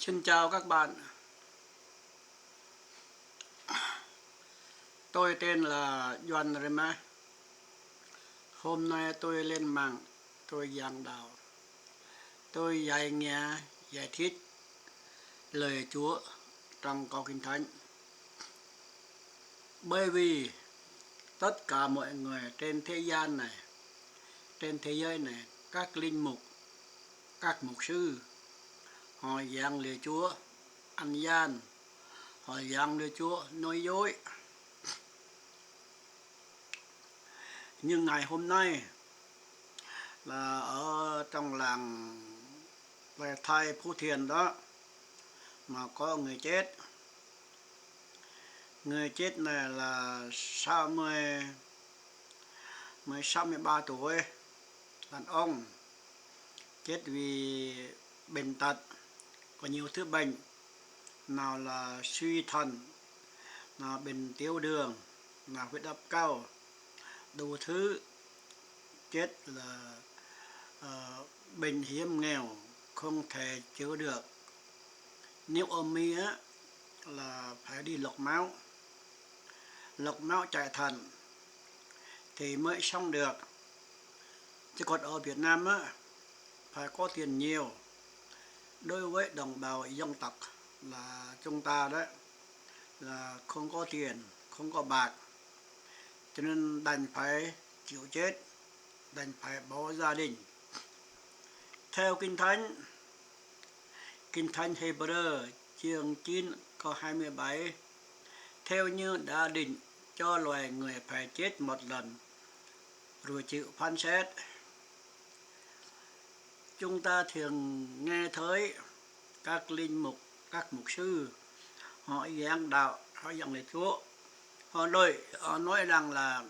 Xin chào các bạn, tôi tên là Doan Rema. Hôm nay tôi lên mạng, tôi giảng đạo, tôi dạy nghe, giải thích lời Chúa trong câu Kinh Thánh. Bởi vì tất cả mọi người trên thế gian này, trên thế giới này, các linh mục, các mục sư, họ giảng lời Chúa ăn gian, họ giảng lời Chúa nói dối. Nhưng ngày hôm nay là ở trong làng về Thái Phú Thiền đó mà có người chết. Người chết này là 63 tuổi, đàn ông, chết vì bệnh tật, có nhiều thứ bệnh, nào là suy thận, nào bệnh tiểu đường, nào huyết áp cao, đủ thứ. Chết là bệnh hiếm nghèo, không thể chữa được. Nếu ôm mi á là phải đi lọc máu chạy thận thì mới xong được. Chứ còn ở Việt Nam á phải có tiền nhiều. Đối với đồng bào dân tộc là chúng ta đó là không có tiền, không có bạc, cho nên đành phải chịu chết, đành phải bỏ gia đình. Theo Kinh Thánh Hebrew chương 9 câu 27, theo như đã định cho loài người phải chết một lần rồi chịu phán xét. Chúng ta thường nghe thấy các linh mục, các mục sư họ giảng đạo, họ giảng lời Chúa, họ nói rằng là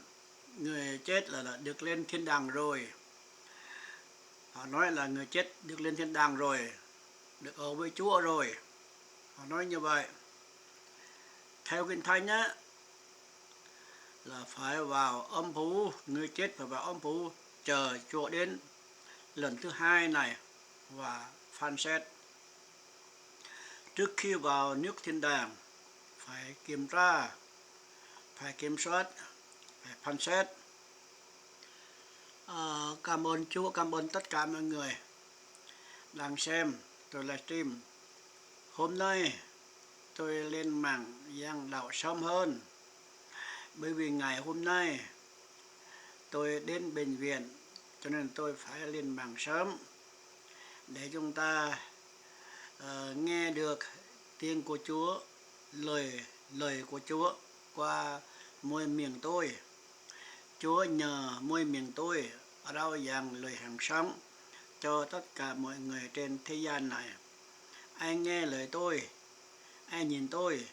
người chết là được lên thiên đàng rồi. Họ nói là người chết được lên thiên đàng rồi, được ở với Chúa rồi. Họ nói như vậy. Theo Kinh Thánh á là phải vào âm phủ, người chết phải vào âm phủ chờ Chúa đến lần thứ hai này và phán xét. Trước khi vào nước thiên đàng phải kiểm tra, phải kiểm soát, phải phán xét. Cảm ơn Chúa, cảm ơn tất cả mọi người đang xem tôi livestream. Hôm nay tôi lên mạng giảng đạo sớm hơn, bởi vì ngày hôm nay tôi đến bệnh viện, cho nên tôi phải lên mạng sớm để chúng ta nghe được tiếng của Chúa, lời của Chúa qua môi miệng tôi. Chúa nhờ môi miệng tôi ở đâu giảng lời hàng sống cho tất cả mọi người trên thế gian này. Ai nghe lời tôi, ai nhìn tôi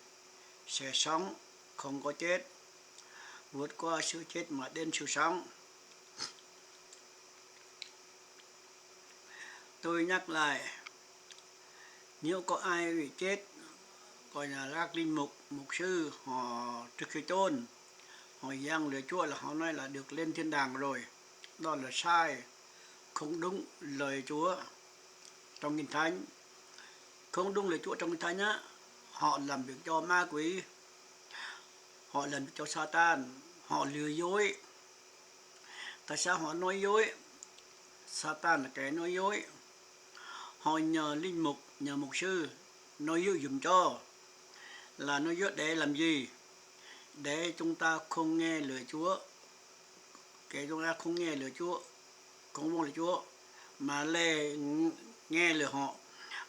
sẽ sống, không có chết, vượt qua sự chết mà đến sự sống. Tôi nhắc lại, nếu có ai bị chết, gọi là các linh mục, mục sư, họ trước khi chôn, họ giảng lời Chúa là họ nói là được lên thiên đàng rồi. Đó là sai, không đúng lời Chúa trong Kinh Thánh. Không đúng lời Chúa trong Kinh Thánh á, họ làm việc cho ma quỷ, họ làm việc cho Satan, họ lừa dối. Tại sao họ nói dối? Satan là kẻ nói dối. Họ nhờ linh mục, nhờ mục sư nói dối dùm cho. Là nói dối để làm gì? Để chúng ta không nghe lời Chúa, để chúng ta không nghe lời Chúa, không buông lời Chúa, mà nghe lời họ,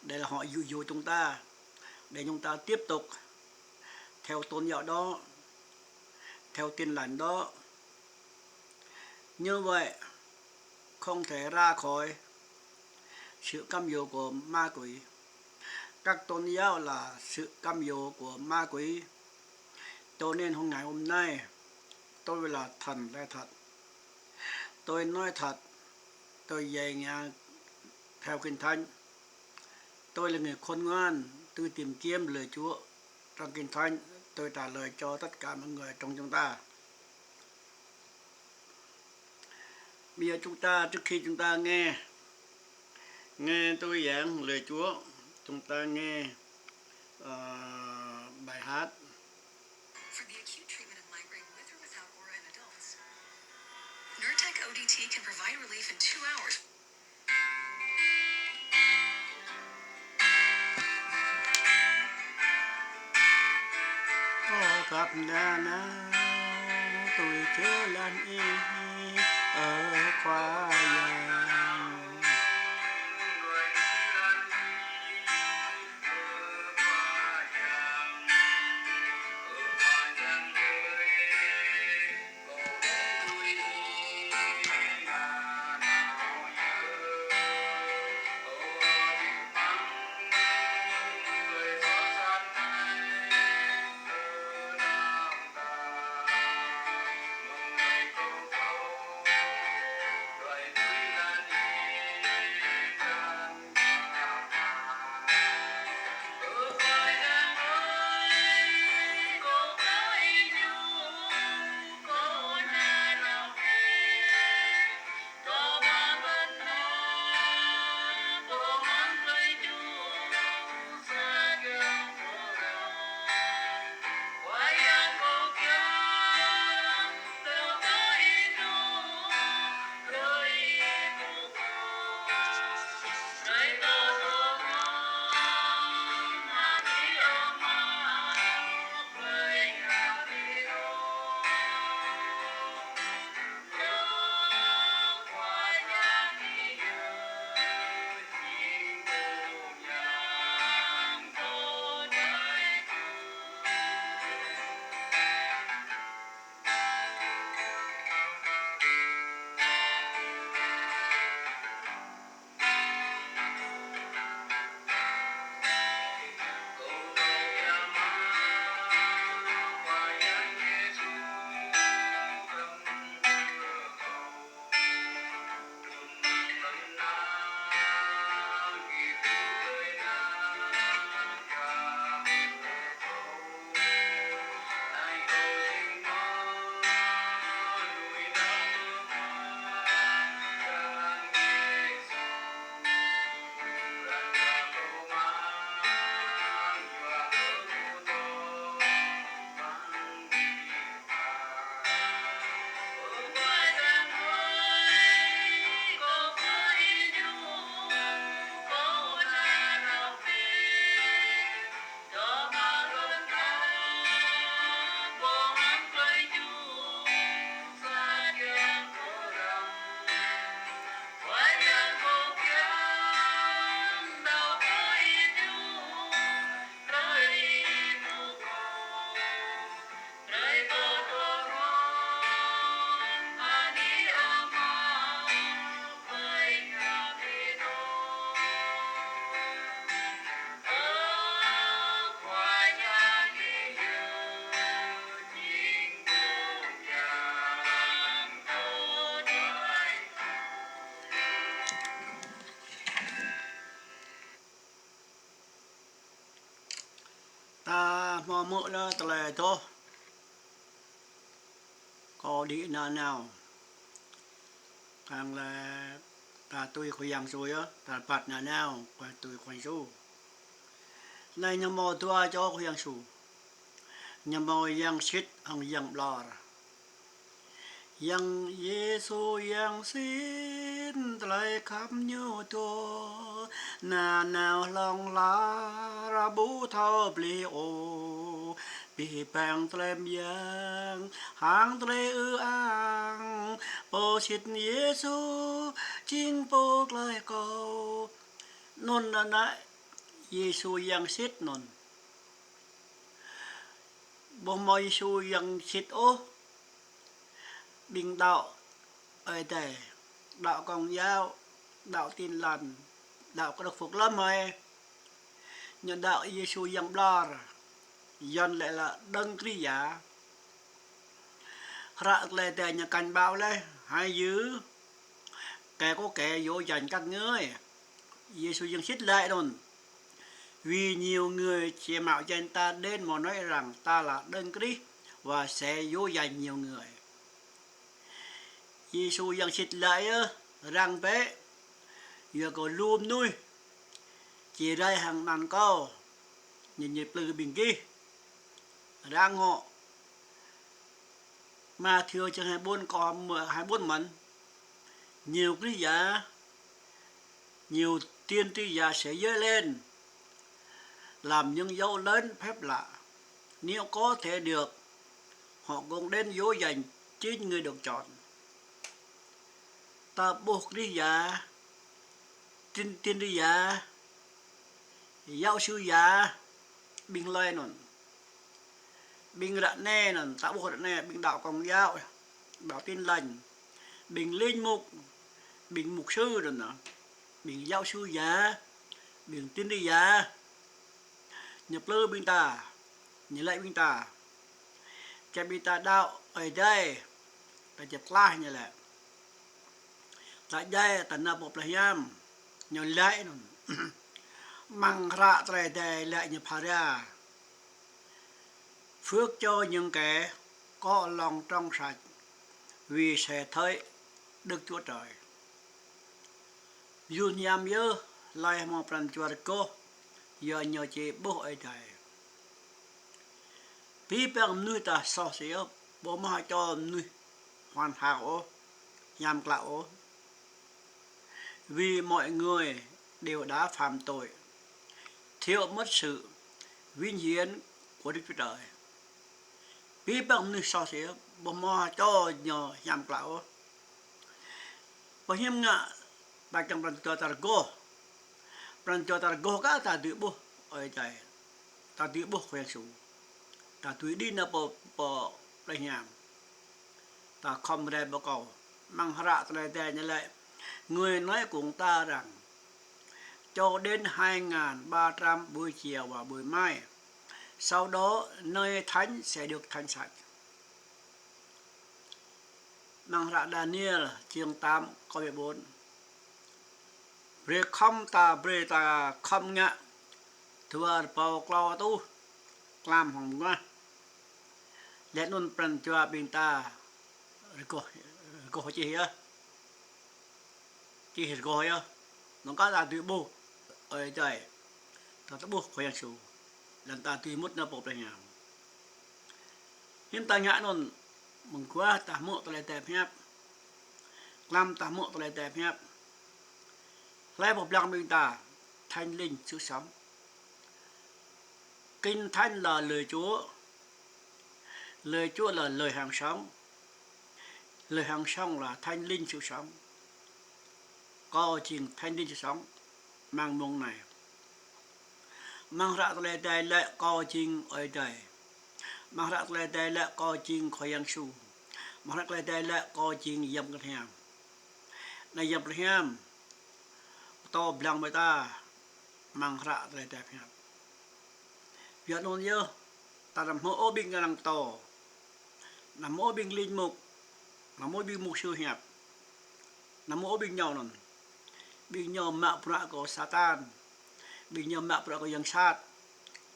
để là họ dụ dỗ chúng ta, để chúng ta tiếp tục theo tôn giáo đó, theo tin lành đó. Như vậy không thể ra khỏi sự cám dỗ của ma quỷ. Các tôn giáo là sự cám dỗ của ma quỷ. Cho nên ngày hôm nay tôi là thần lẽ thật. Tôi nói thật, tôi dạy nghe theo Kinh Thánh. Tôi là người khôn ngoan, tôi tìm kiếm lời Chúa trong Kinh Thánh. Tôi trả lời cho tất cả mọi người trong chúng ta. Bây giờ trước khi chúng ta nghe tôi giảng lời Chúa, chúng ta nghe bài hát For the acute treatment of migraine with or without aura in adults, Nurtec ODT can provide relief in 2 hours. กับดานาตุยเจอลันอีควายตาหมอมื้อละตะแลโตก็ดีนาแนวทางแลตาตุยขยังสวยตาปัดนาแนวกว่าตุยขวยสู้ในนโมตัวจอขยังสู้นโมยังชิดหังยังบลอยังเยซูยังสิ้นไตรคำอยู่ตัวนาแนวลองลาระบุเท่าปลีโอปีแปงเตรมยังหางเตรอ้างโปชิดเยซูจิงโปกลายเก่านนนะเยซูยังชิดนนบ่มเยซูยังชิดโอbình đạo ơi tề đạo còng dao đạo tin lành đạo có được phục lắm rồi nhân đạo Giêsu yang blar dân lại là đấng Christ giả ra lại tề nhà cảnh báo lấy hai giữ kẻ có kẻ vô dành các người Giêsuยังxích lại đồn vì nhiều người chỉ mạo danh ta đến mà nói rằng ta là đấng Christ và sẽ vô dành nhiều người Giêsuยังชิดlại rằng bé giờ có luôn nuôi chỉ đây hàng nàn câu nhìn nhịp lư bình kia ra ngộ mà thiếu cho 24 còn 24 mẫn nhiều cái giá nhiều tiên tri giả sẽ dấy lên làm những dấu lớn phép lạ. Nếu có thể được, họ cũng đến dỗ dành chính người được chọn. Ta buộc đi giả, tiên tri giả, giáo sư giả, bình lời nè, bình rạn nè, ta buộc rạn nè, bình đạo công giáo, đạo tin lành, bình linh mục, bình mục sư rồi nè, bình giáo sư giả, bình tiên tri giả, nhập lơ bình ta, nhìn lại bình ta, cái bình ta đạo ở đây, ta chụp lại như là, tại đây ta nạp một là yam, nhờ lại nè, mang ra tại đây lại nhập hà ra, phước cho những kẻ có lòng trong sạch, vì sẽ thấy Đức Chúa Trời. Dù nhằm nhớ lại một lần Chúa Cô, giờ nhờ chị bố ở đây. Vì bằng nuôi ta so sánh bố mà cho nuôi hoàn hảo nhằm lão. Vì mọi người đều đã phạm tội, thiếu mất sự vinh hiển của Đức Chúa Trời. Vì bằng nuôi so sánh bố mà cho nhờ nhằm lão. Và hiếm ngạ bà chẳng bằng cho ta go. Bằng cho ta go cả ta tự bố ở đây. Ta tự bố khỏe xuống. Ta tự đi nè bộ đại nhàm. Ta không ra bộ cầu. Mang ra ta đây như lại. Người nói cùng ta rằng cho đến 2.300 buổi chiều và buổi mai. Sau đó nơi thánh sẽ được thanh sạch. Mang ra Daniel chương 8 câu 14. Bre không ta không ngạ thua bầu cloud tu làm hồng qua để luôn phần cho bên ta có chi á chi hết gọi á nó có là tự bu ở đây ta tự bu khỏe sù lần ta tự mất nó bột này nhàng hiện tại nhã luôn mừng quá ta mộ ta lại đẹp nháp làm ta mộ ta lại đẹp nháp lại một lần bên ta thanh linh sự sống. Kinh thánh là lời Chúa. Lời Chúa là lời hàng sống. Lời hàng sống là thanh linh sự sống. Có chuyện thanh linh sự sống mang môn này. Mang ra tới đây lại có chuyện ở đây. Mang ra tới đây lại có chuyện khỏi yang su. Mang ra tới đây lại có chuyện dâm cái hàng. Này dâm cái hàng to bilang người ta mang ra tới đây phép. Việc luôn nhớ ta làm mô bình cái năng to, làm mô bình linh mục, làm mô bình mục sư hẹp, làm mô bình nhau nè, bình nhau mạo bạ của Satan, bình nhau mạo bạ của dân sát,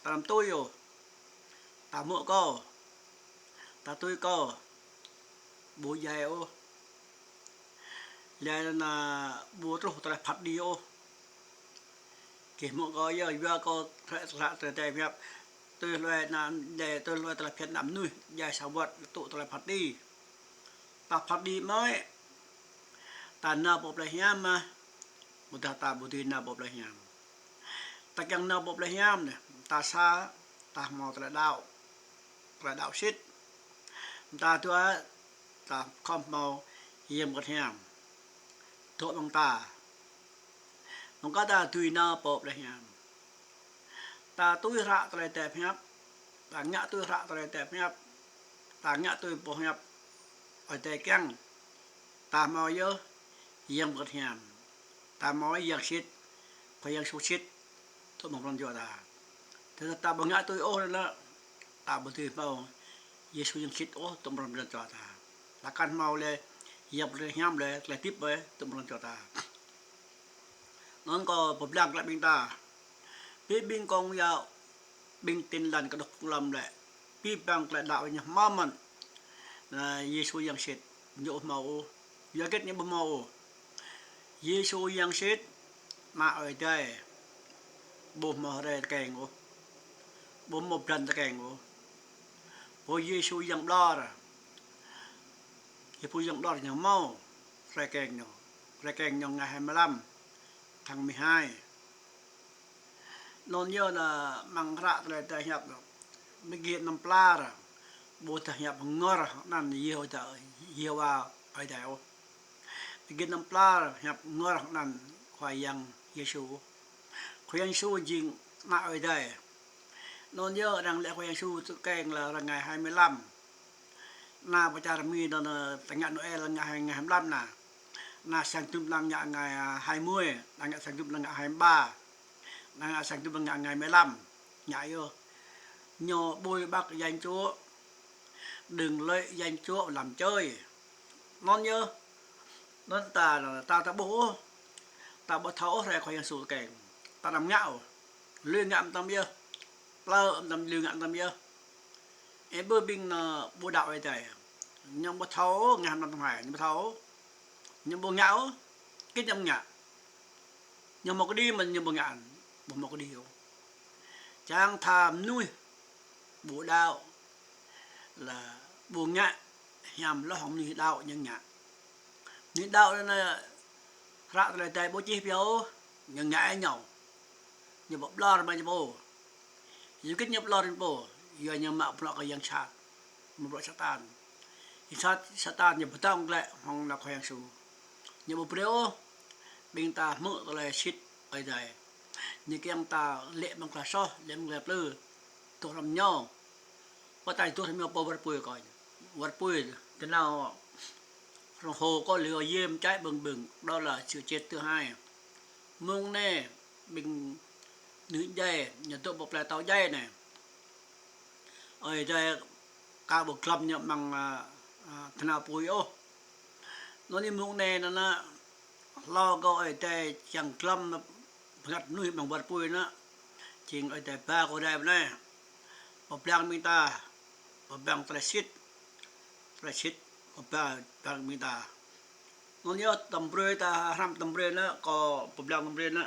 ta làm tôi rồi, ta mộ co, ta tôi co, bố dạy ô. Là bố trúc ta lại phát đi ô kể một có giờ vừa có ra từ đây phép tôi loại là để tôi loại ta lại phép nắm nuôi dài sáu vật tụ ta lại phát đi ta phát đi mới ta nợ bột lại hiam mà một ta bột thì nợ bột lại hiam ta chẳng nợ bột lại hiam này ta xa ta mò ta lại đạo xít ta thua ta không mò hiểm một hiam thuộc bằng ta nó có ta tùy na bộp đây nha ta tùy rạ ta lại đẹp nhấp ta nhã tùy rạ ta lại đẹp nhấp ta nhã tùy bố nhấp ở đây keng ta mò nhớ yên vật nhàm ta mò yên xít phải yên số xít thuộc bằng con cho ta thế ta bằng nhã tùy ô đó ta bởi tùy màu Giê-xu yên xít ô thuộc bằng con cho ta ta căn màu lên dập lên nhám lên lại tiếp với tụi mình cho ta nó có một lần lại bên ta biết bên con dạo bên tin lành cái độc lâm lại biết bằng lại đạo nhà ma mình là Giê-xu giang xịt nhộ màu giờ kết những màu Giê-xu giang xịt mà ở đây บ่มาแรแกงโอบ่มาพันตะแกงโอพอเยซูยังดอระเยซูยังดอยังเมาแรแกงเนาะแรแกงยังไงให้มาลำทางไม่ให้นอนเยอะน่ะมังระอะไรแต่หยับเนาะไม่เกียดน้ำปลาระบ่ตะหยับงอระนั่นเยี่ยวจะเยี่ยวว่าไอ้ได้โอไม่เกียดน้ำปลาหยับงอระนั่นควายยังเยซูควายยังสู้จริงมาไอ้ได้นอนเยอะดังแล้วควายยังสู้แกงละระไงให้ไม่ลำนาประจารมีนอนแต่งานโนเอลงไงให้ลำน่ะนาสังจุมลังไงให้มวยลังสังจุมลังให้บ้านางสังจุมลังไงไม่ลำใหญ่yo nhò bôi bác danh chúa đừng lợi danh chúa làm chơi non nhớ non ta là ta bố ta bố thấu ra khỏi sủ kèn ta làm ngạo luyện ngạm tâm nhớ lơ tâm luyện ngạm tâm nhớ em bơ binh là bố đạo vậy trời nhưng bố thấu ngàn năm hải nhưng bố thấu nhưng bố ngạo cái nhầm ngạ nhưng một cái đi mình nhưng bố ngạn một cái điều trang tham nuôi bố đạo là bố ngạ nhằm lo hỏng như đạo nhưng ngạ như đạo là rạ lại tay bố chi phiếu nhưng ngạ nhau như bố lo mà bố như kết nhập lo đến bố giờ như mạo bọ cái dân sát một bọ Satan thì Satan như bố tông lại hòng là khoe sù như bố biểu bên ta mượn lại shit ở đây như cái ông ta lệ bằng là so lệ bằng là lư tụi làm nhau có tài tụi làm nhau bao vật bùi coi vật bùi thế nào hồ có lửa diêm cháy bừng bừng đó là sự chết thứ hai mông nè bình nữ dây nhà tụi bọc lại tàu dây này ở đây cả bộ club nhận bằng thế nào bùi ô nó đi mông nè nó lo gọi đây chẳng club gặt nuôi bằng vật bùi nó chính ở đây ba của đây này bọc đang mình ta bọc đang trashit của ba đang mình ta nó nhớ tầm bơi ta ham tầm bơi nó có bọc đang tầm bơi nó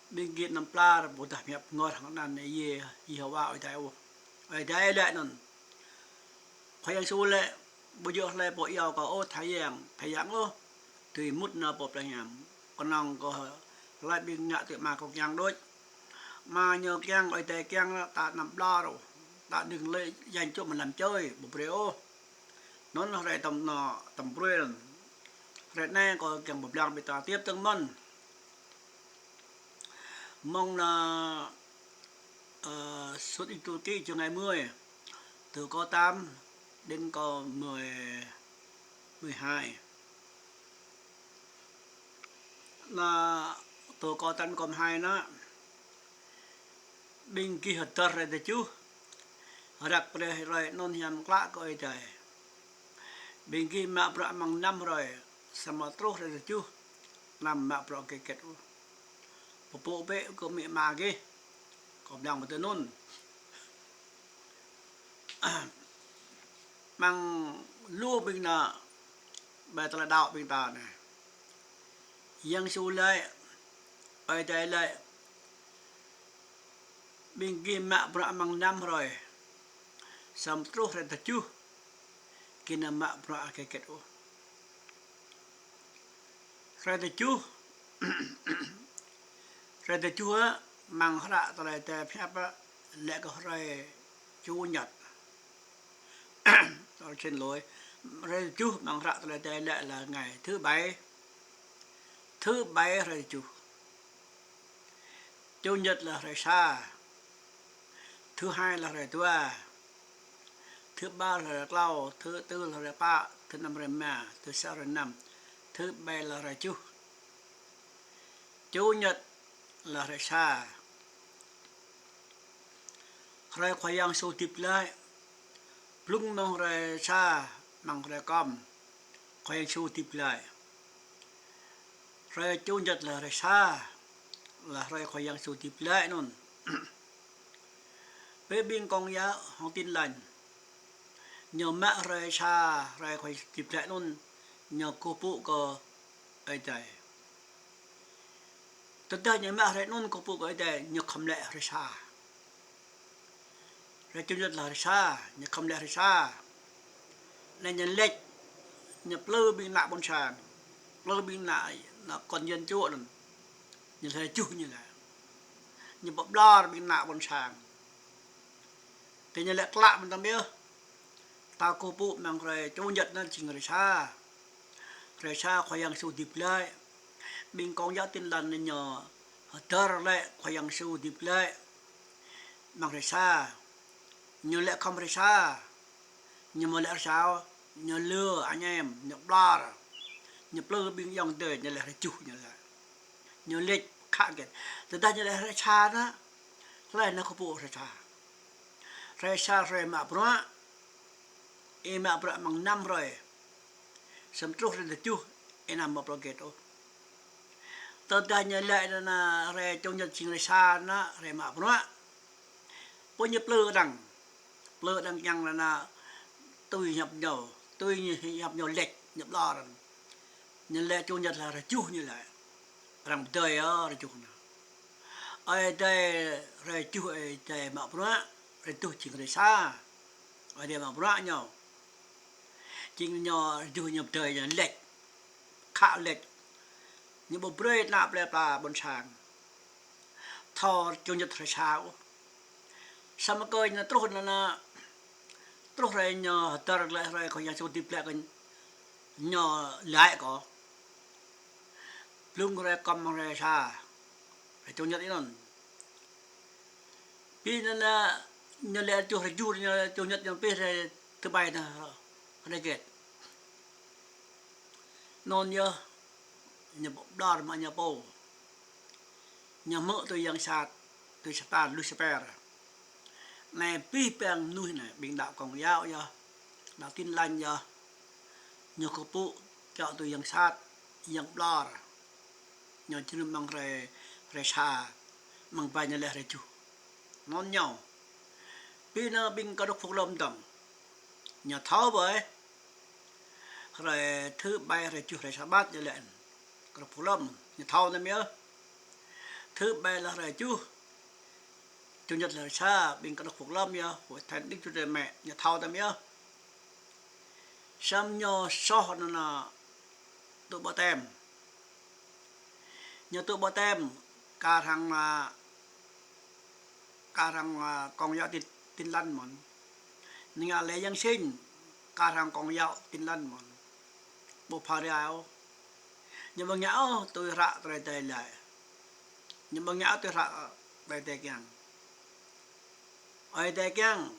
bên kia nằm pla bộ tập nhập ngồi thằngนั้นnày gì hậu vào ở đây lại nè khoai su lại bây giờ lại bộ yêu có ô thái giang ô tùy mút nó bọc là nhảm con nòng có lại bên ngạ tự mà có nhang đôi mà nhờ keng ở đây keng ta nằm lo rồi ta đừng lấy dành cho mình làm chơi bộ rêu nó lại tầm bơi rồi nay có keng bọc đang bị ta tiếp tương mân mong là suốt ít tu tí cho ngày 10 từ có 8 đến có 12 là từ có 8 có 2 nó bên kia hết tơ rồi chú đặt rồi non hiểm lạ coi trời bên kia mạ bạ bằng 5 rồi sama terus rồi chú nằm mạ bạ cái kết bộ bệ của mẹ mà kia có đang một tên nôn mang lưu bình là bài tờ đạo bình ta này dân su lại ở đây lại bên kia mẹ bạ bằng 5 rồi sam terus rồi chú kena mạ bạ cái kết rồi chú rồi thì chúa mang ra tại đâyแต่ phép lễ có rồi chủ nhật tôi xin lỗi rồi chú mang ra tại đây lễ là ngày thứ bảy rồi chủ nhật là rồi sa thứ hai là rồi tua thứ ba là rồi lau thứ tư là rồi ba thứ năm rồi mẹ thứ sáu rồi năm thứ bảy là rồi chủ nhật là rồi sa rồi khoai yang số tiếp lại lung nong rồi sa mang rồi com khoai yang số tiếp lại rồi chủ nhật là rồi sa là rồi khoai yang số tiếp lại nôn bé biên con giá không tin lành nhờ mẹ rồi sa rồi khoai tiếp lại nôn nhờ cô phụ có ai trời tận nhà mẹ rồi nôn có phụ cái đây nhớ khăm lệ rồi xa rồi chung nhất là xa nhớ khăm lệ rồi xa nên nhận lệch nhập lơ bị nạ bọn sàng lơ bị nạ là còn dân chúa rồi như thế chú như là như bọc lo bị nạ bọn sàng thì như lệch lạ mình ta biết ta cô phụ mang rồi chung nhất nó chỉ người xa khoai yang sưu điệp lại bình con giáo tin lành nên nhờ tơ lại khoai yang sưu điệp lại mang rồi xa như lệ không rồi xa như mà lệ sao như lừa anh em nhập lo nhập lừa bình dòng đời như lệ chủ như lệ khác kìa từ ta như lệ xa đó lại nó không phụ rồi xa rồi mà bữa em mà bữa bằng năm rồi sớm trúc rồi được chú em làm một project ô từ ta như lệ là rồi trong nhật trình rồi xa nó rồi mà bữa nhập lừa đằng chăng là tôi nhập nhiều lệch nhập lo rồi nhưng lệ chủ nhật là chú như lại rằng đời rồi chú nào ở đây rồi chú ở đây mà bữa rồi tôi chỉ người xa ở đây mà bữa nhau chính nhỏ chú nhập đời là lệch khá lệch nhưng bộ bơi nạp lệ là bọn sàng thò chủ nhật rồi sao sao mà coi là tốt là tốt rồi nhỏ tờ lại rồi còn nhà số tiếp lại còn nhỏ lại có lưng rồi cầm rồi xa rồi chủ nhật đó vì là nhỏ lại chủ rồi chủ nhật nhỏ biết rồi thứ bảy là đây kẹt non nhớ nhà bộ đo mà nhà bầu nhà mỡ tôi yang sạt tôi satan Lucifer này pi bèn nuôi này bình đạo còn giáo giờ đạo tin lành giờ nhiều cô phụ chọn tôi yang sát yang đo nhiều chân bằng re xa bằng vài nhà lệ re chủ non nhau pi nó bình có được phục lâm đồng nhà tháo với rồi thứ bảy re chủ re sa bát nhà lệ có được phục lâm nhà tháo này nhớ thứ bảy là re chủ chủ nhật là xa bình có được phục lâm nhớ của thành đức chúa trời mẹ nhà thao tâm nhớ xăm nhô so nó là tụi bò tem nhớ tụi bò tem cả thằng con giáo tin lành mòn nhưng mà lễ giáng sinh cả thằng con giáo tin lành mòn bộ phá rào nhưng mà nhão tôi rạ rồi tề lại nhưng mà nhão tôi rạ rồi tề kìa ở đây keng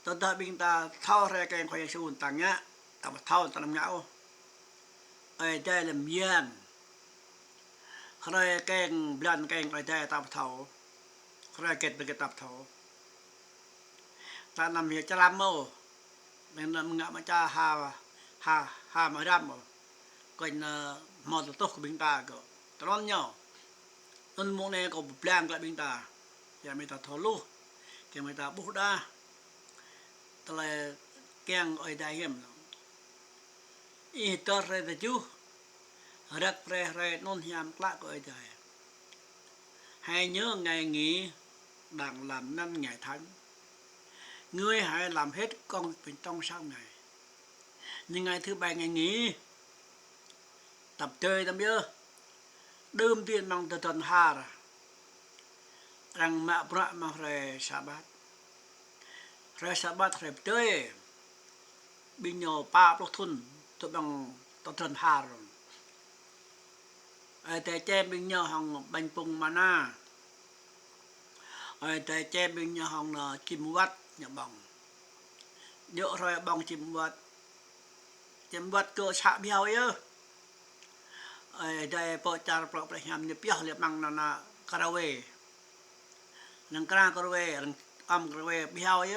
tận ta bình ta thao ra keng khoai sủn tăng nhá ta bắt thao ta làm nhão ở đây làm miên rồi keng blan keng ở đây ta bắt thao rồi kết được cái tập thao ta làm việc cho làm mô nên làm ngã mà cha ha mà làm mô coi là một tốt của bình ta cơ ta nói nhau nên môn này có blan lại bình ta giờ mình ta thao lu cái người ta bút đa ta là keng ở đây hiểm ít tơ rồi đó chú rắc re non hiểm lạ của ở đây hay nhớ ngày nghỉ đang làm 5 ngày tháng ngươi hãy làm hết công việc trong 6 ngày nhưng ngày thứ 7 ngày nghỉ tập chơi tâm nhớ đơm tiền bằng tuần ha rồi rằng mẹ bữa mà rồi sabat rồi chơi bình nhỏ ba lúc thun tụi bằng tuần ha rồi ở tại chơi bình nhỏ hòng bánh pung mana ở tại chơi bình nhỏ hòng là chim vắt nhà bông nhớ rồi bông chim vắt cơ xạ biao ấy ở đây bộ cha bộ phải làm nhập biao liệp bằng là karaoke nang kara karaoke nang karaoke biao ấy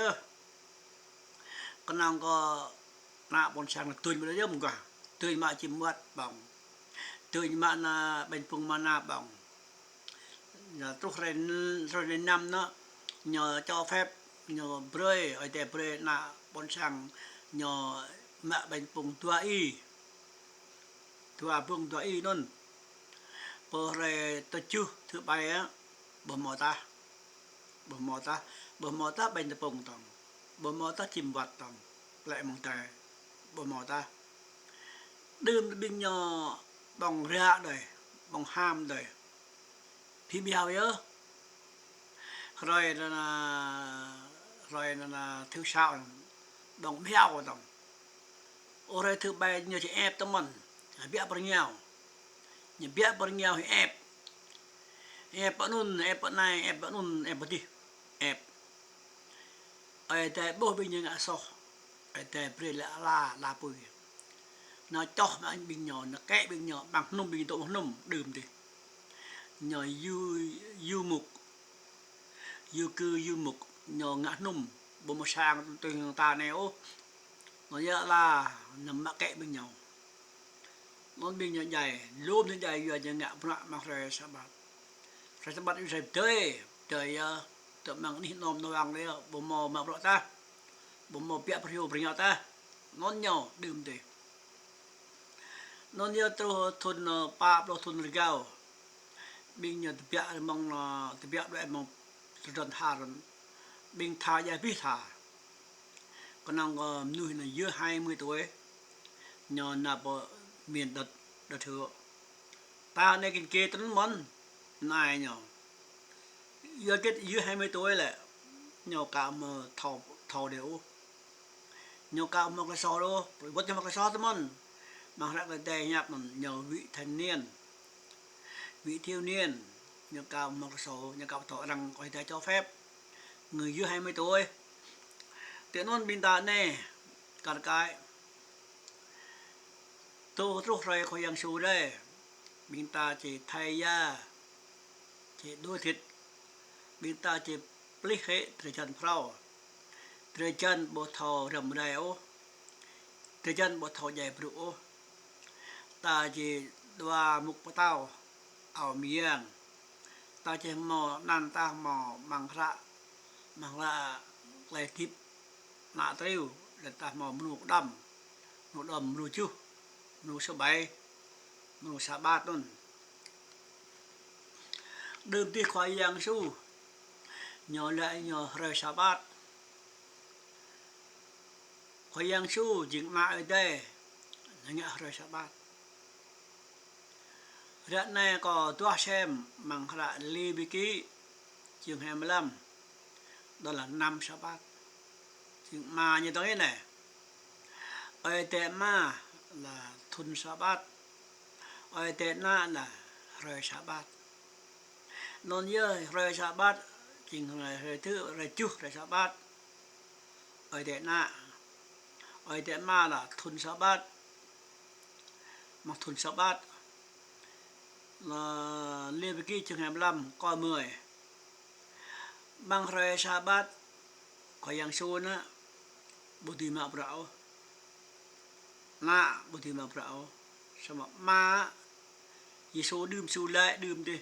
con nang có nạ bọn sang là tươi mà nó cả tươi mà chim vắt bông tươi mà là bánh pung mana bông giờ lúc rồi đến năm nó nhờ cho phép nhờ bơi ở đây bơi nạ bọn sang nhờ mẹ bánh pung tua y nôn Pore tujuh thứ bay á bờ mò ta bên tập bông tòng bờ mò ta chìm vặt tòng lại mong tè bờ mò ta đêm bên nhỏ bong ra đời bong ham đời thì béo nhớ rồi là thứ sao bong béo tòng ô rồi thứ bay như chị ép tao mình béo bao nhiêu như béo bao nhiêu thì ép bọn nun ép bọn này ép bọn nun ép bọn đi ép ở tại bố bên nhà ngã so ở tại bề là bùi nó cho mà anh bình nhỏ nó kẽ bình nhỏ bằng nôm bình tổ nôm đơm đi nhỏ yu mục yu cư yu mục nhỏ ngã nôm bộ một sang từ người ta này ô nó nhớ là nằm mắc kẽ bình nhỏ nó bình nhỏ dài lốm lên dài vừa nhà ngã mặc rồi sao bạn rồi chơi tự mang đi nôm nó ăn đấy bộ mò mà bọn ta bộ mò bịa brio bring ta nó nhỏ đơm đi nó nhớ tôi thôn pa pro thôn rigao bình nhật bịa mong bịa lại mong trần thà bình thà dài biết thà còn năng nuôi là dưới 20 tuổi nhỏ nạp miền đất thừa ta này kinh kê tấn món này nhỏ giờ cái dưới 20 tuổi là nhỏ cả mà thầu đều nhỏ cả một cái sò đâu rồi bắt cho một cái sò tấm món mà ra cái đây nhạc mình nhờ vị thanh niên vị thiếu niên nhờ cao một số nhờ cao tỏ rằng có thể cho phép người dưới 20 tuổi tiện non bình ta nè cả cái tôi rút rồi khỏi yang su đây bình ta chỉ thay ya chỉ đôi thịt bình ta chỉ plích hệ thời chân phao thời chân bộ thò rầm đèo thời chân bộ thò dài bự ta chỉ đoà mục bà tao ảo miệng ta chỉ mò năn ta mò bằng ra lại tiếp nạ tiêu để ta mò mù đầm mù chú mù số 7 mù số 3 luôn đừng đi khỏi giang su nhỏ lại nhỏ rời số 3 khỏi giang su dính mạ ở đây là nhỏ rời số 3 Rạ này có tua xem bằng rạ Lê Bí Ký chương 25 đó là 5 số 3 chương mà như thế này ở tệ mà là thun số 3 ở tệ na là rời số 3 non nhớ rời số 3 chương là rời thứ rời chú rời số 3 ở tệ na ở tệ mà là thun số 3 mà thun số 3 là Lê Bí Ký chương 25 câu 10 bằng rời sa bát có yang su na budi ma brao na budi ma brao sama ma Giêsu đươm su lại đươm đi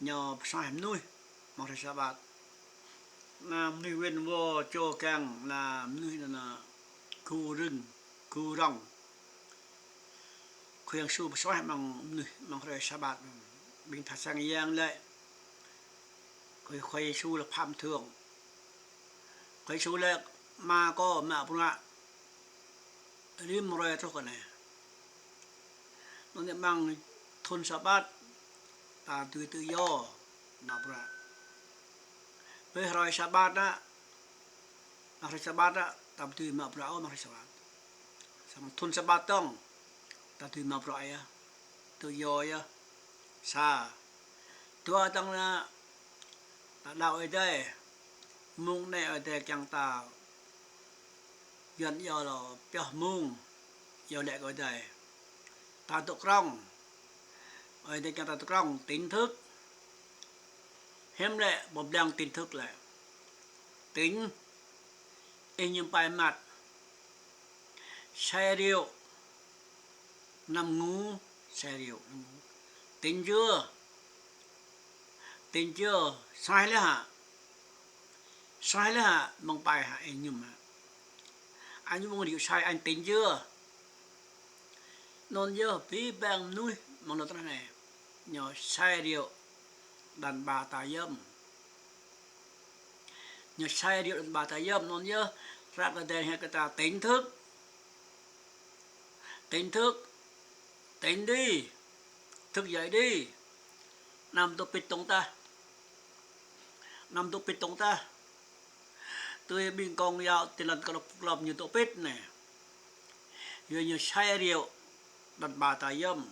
nhờ sai nuôi bằng rời sa bát nam nuôi viên vô cho càng là nuôi là khu rừng khu rong khuyên su xoay bằng rời sa bát bình thật sang giang lại khuyên su là phàm thường khuyên su là mà có mà bún ạ rim rồi cho cái này nó bằng thôn sa bát ta từ do nào bún ạ với rời sa bát á rời sa bát á ta từ mà bún ạ mà rời sa bát sama thôn sa bát tông ta từ mà bún ạ từ do ya sa tua tông là đạo ở đây mung này ở đây chẳng ta gần giờ là bèo mung giờ lại ở đây ta tục rong ở đây chẳng ta tục rong tính thức hem lại một đang tính thức lại tính in những bài mặt xe điệu nằm ngủ xe điệu tính chưa sai hả mong bài hả anh nhầm hả anh mong điều sai anh tính chưa non giờ phí bằng nuôi mong nó này nhỏ sai rượu đàn bà tà dâm nhỏ sai rượu đàn bà tà dâm nó nhớ ra là đèn hay cái ta tỉnh thức tỉnh đi thức dậy đi nằm tôi bịt tông ta tôi bình công dạo thì lần có lọc như tôi bịt nè rồi nhỏ sai rượu đàn bà tà dâm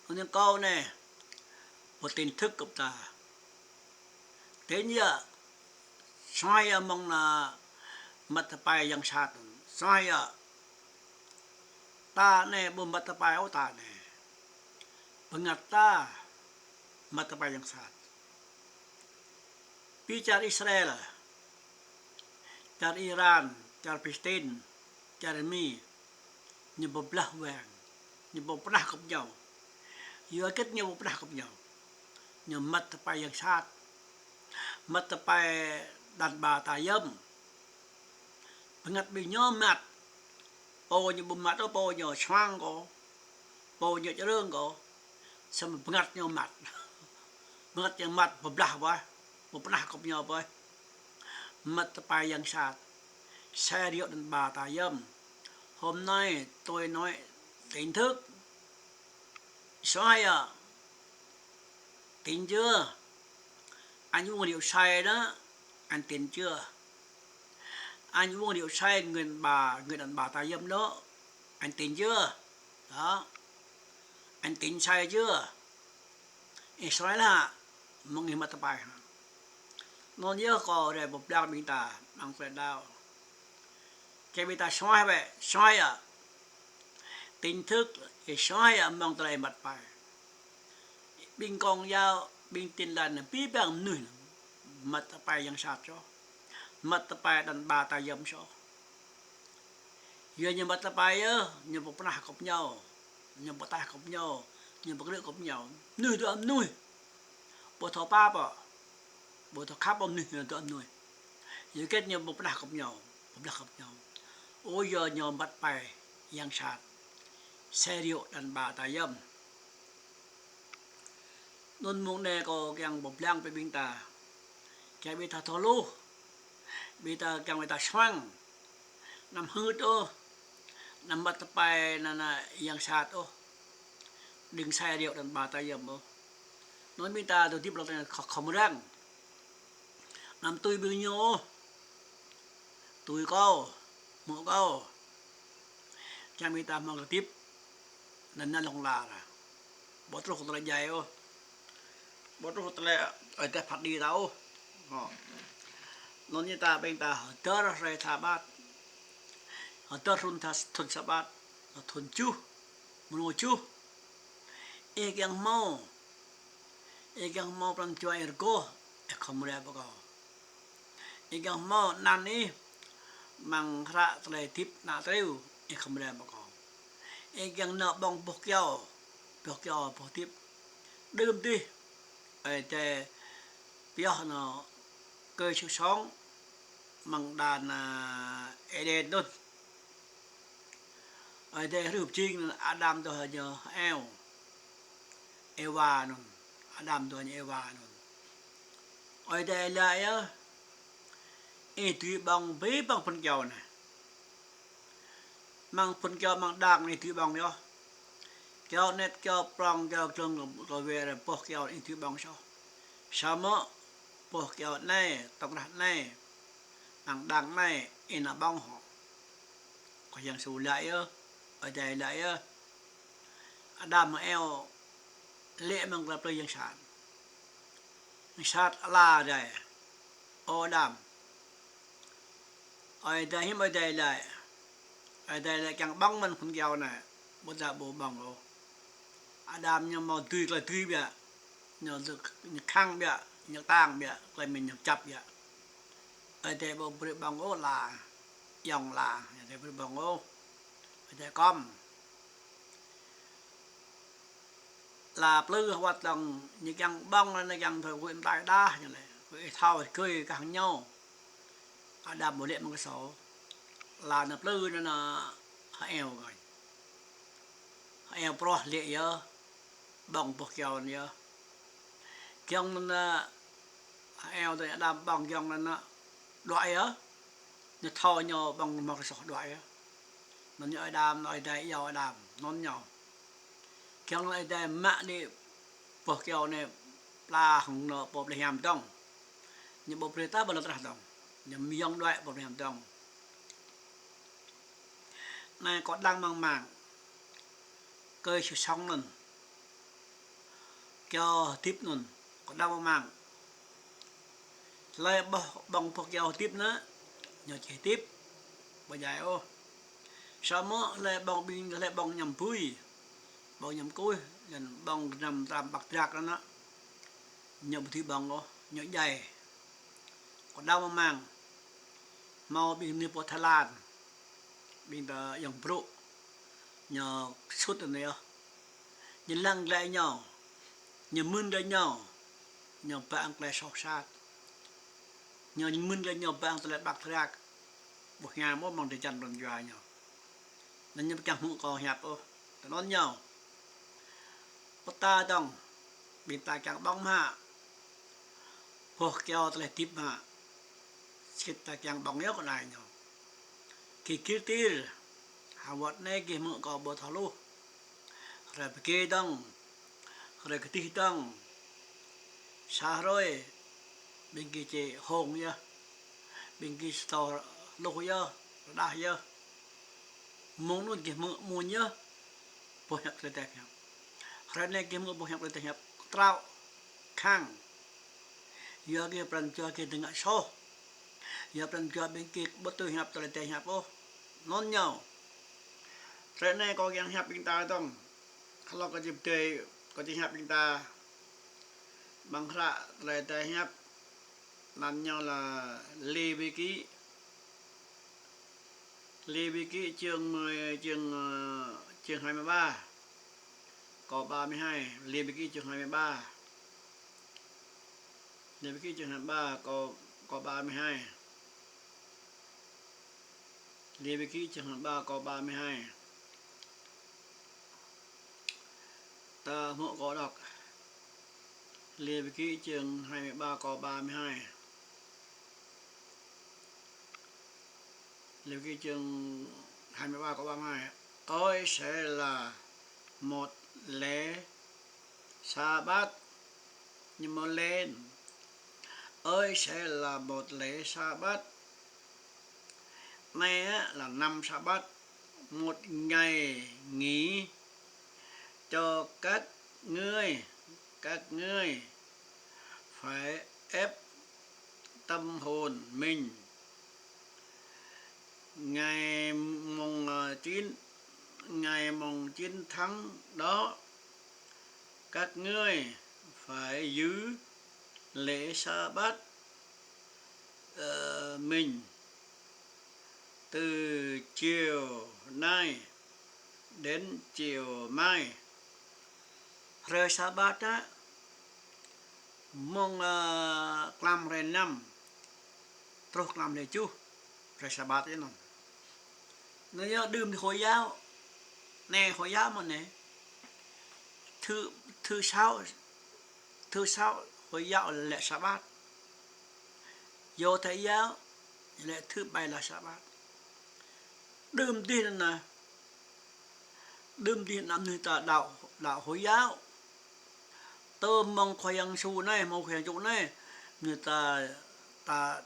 nó những câu nè một tỉnh thức của ta thế như xoay mong là mặt bài yang sát xoay ta nè bùm mặt bài áo ta nè pengat ta mặt bài yang sát bicara Israel cara Iran cara Palestin cara Mi như bộ belah vàng như bộ pernah gặp nhau vừa kết như bộ pernah gặp nhau như mặt bài yang sát mặt bài đàn bà tà dâm pengat bị nhóm mặt po như bùm mặt đó po nhỏ xoang có po nhỏ cho rương có xong rồi pengat nhau mặt pengat yang mặt bộ belah quá bộ pernah gặp nhau vậy mặt bài yang sát xe rượu đàn bà tà dâm hôm nay tôi nói tỉnh thức xoay tỉnh chưa anh uống rượu say đó anh tỉnh chưa anh uống rượu say người đàn bà tà dâm đó anh tỉnh chưa đó anh tỉnh say chưa xoay là một người mặt bài nó nhớ có rồi một đau mình ta đang phải đau cái bị ta xoay vậy xoay tỉnh thức thì xoay mong tới mặt bài bình công giao bình tin lần bí bằng nửa mặt bài yang sát cho mặt bài đàn bà ta dâm cho giờ như mặt bài như một pernah gặp nhau như một ta gặp nhau như một đứa gặp nhau nuôi tôi âm nuôi bộ thọ ba bộ thọ khác ông nuôi tôi âm nuôi giờ kết như một pernah gặp nhau ôi giờ nhau mặt bài yang sát xe rượu đàn bà tà dâm nôn muốn nè có càng bộc langไปbình ta cái bị ta thô lô bị ta càng bị ta xoang nằm hư ô nằm bắt tay là yang sát ô đừng xe rượu đàn bà tà dâm ô nói bình ta đầu tiếp là không răng nằm tôi bao nhiêu tôi câu một câu cái bị ta mang tiếp nên lòng là bỏ trục là dài ô bỏ trục là ở tại phát đi đâu nó như ta bên ta tơ ra thà bát tơ run thun sa bát thun chu mùa chu e gang mau plan cho ergo không ra bao giờ e gang mau nan đi mang ra lại tiếp na treo không ra bao giờ e gang nợ bong bọc keo bọc tiếp đơm đi ai te bia nó cơ số sống mang đàn Eden đốt ai te rụp chinh Adam tôi nhờ Eva nun Adam tôi nhờ Eva nun ai te lại e tùy bằng bế bằng phân keo này mang phân keo mang đàng này tùy bằng đó keo net keo prong keo trông rồi về là bọc keo in tùy bằng sao mà bọc keo này tổng đặt này mang đàng này in là bong họ có dạng số lại ở đây lại Adam mà eo lệ mang lập lên dạng sát la đây Adam ở đây hiếm ở đây lại càng băng mình phân keo này bố ra bố bằng rồi Adam nhưng mà tùy là tùy bịa nhờ khang bịa nhờ tang bịa lại mình nhờ chập bịa ở đây bố bự bằng ô là dòng là ở đây bự bằng ô ở đây con là plư hoạt động như càng băng là càng thời quyện đại đa như này với thao cười càng nhau Adam một lệ một cái số là nập plư nên là eo rồi eo pro lệ bong pok yau nia kyong na eo de dam bong kyong na loại á nó thò nhau bằng một cái số loại á nó nhớ đam nói đây giàu đam nó nhau kyong lại đây mạ đi pok yau này la hong nó bột để làm trong nhưng bột để ta bật ra trong nhưng miếng loại bột để làm trong này có đang mang mảng cây sự sống nè cho tiếp nè có đang mang mảng lại bằng pok yau tiếp nữa nhờ chỉ tiếp bây giờ ô sao mà lại bằng pin lại bằng nhầm pui bằng nhầm cối gần bằng nằm tam bạc rạc đó nó nhầm thì bằng ô nhớ dày còn đau mang mau bị như bột Thái Lan bị ta dòng pro nhờ suốt này nhờ lăng lại nhau nhờ mươn lại nhau nhờ bạn lại sọc sát nhờ mươn lại nhau bạn lại bạc rạc một nhà mỗi bằng để chăn bằng dài nhau nên nhầm chẳng muốn có hẹp ô nó nhau bột ta đông bị ta chẳng bóng hạ pok yau lại tiếp hạ kita chẳng bóng nhớ con này nhau khi kia tiêu hà vật này kia mượn có bột thảo lu rồi kia đông rồi cái tí đông xa rồi bên kia chị hồng nhá bên kia tàu lục nhá đá nhá muốn luôn kia muốn nhá bột nhập lên tay nhập rồi này kia mượn bột nhập lên tay nhập trao khang giờ kia phần cho kia đừng ngại số giờ phần cho bên kia bớt tôi nhập lên tay nhập ô non nhau rồi này có yang nhập bên taต้องเราก็จะเตยก็จะnhập bên ta bằng ra lên tay nhập làm nhau là lê bê ký chương 23 có 32 lê bê ký chương 23 lê bê ký chương 23 có 32 lê bê ký chương 23 có 32 ta mộ có đọc lê bê ký chương 23 có 32 lê bê ký chương 23 có 32 tôi sẽ là một lễ sa bát nhưng mà lên ơi sẽ là một lễ sa bát này là năm sa bát một ngày nghỉ cho các ngươi phải ép tâm hồn mình ngày mùng 9 tháng đó các ngươi phải giữ lễ sa bát mình từ chiều nay đến chiều mai rồi sa bát á mong làm rồi năm trục làm để chú rồi sa bát thế nào nó nhớ đêm thì hồi giáo nè hồi giáo mà nè thứ sáu hồi giáo là lễ sa bát vô thầy giáo lễ thứ bảy là sa bát đêm tiên là năm người ta đạo hồi giáo tôm mong khoai ăn su này mong khoai trụ này người ta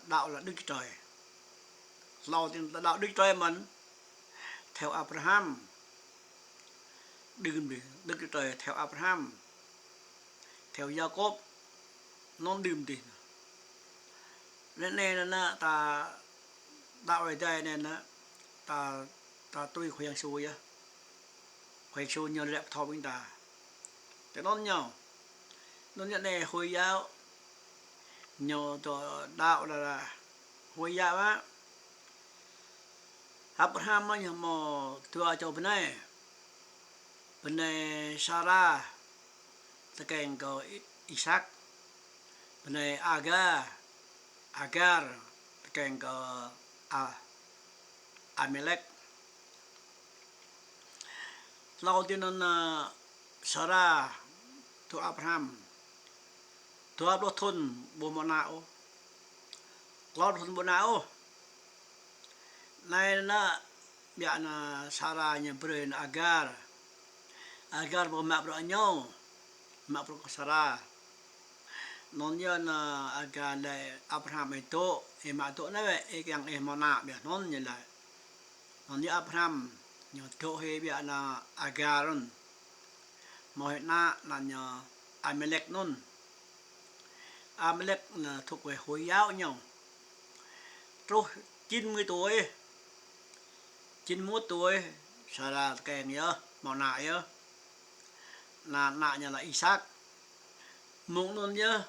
đạo là Đức Trời lâu thì ta đạo Đức Trời mình theo Abraham đừng Đức Trời theo Abraham theo Jacob non đừng tiền nên là ta đạo ở đây nên là ta tôi khoai ăn su á khoai su nhờ lẹp thọ bên ta thế non nhau nó nhận này hồi giáo nhờ cho đạo là hồi giáo á Abraham mà mò thưa cho bên này Sarah ta kèn có Isaac bên này Agar ta kèn có Amalek lâu tiên là Sarah thua Abraham thua Abraham thôn bồ mò não lo thôn bồ não này nó biar na Sarah nya beren Agar bồ mẹ bro nhau mẹ bro Sarah non dia na Agar lại Abraham itu mẹ tu na vậy yang mò nạ biar non như lại non dia Abraham nhờ tu he biar na Agar non mò na nhờ Amalek non Amalek là thuộc về Hồi giáo nhau rồi 90 tuổi 91 tuổi Sarah kèn nhớ màu nạ nhớ là nạ nhà là Isaac muốn luôn nhớ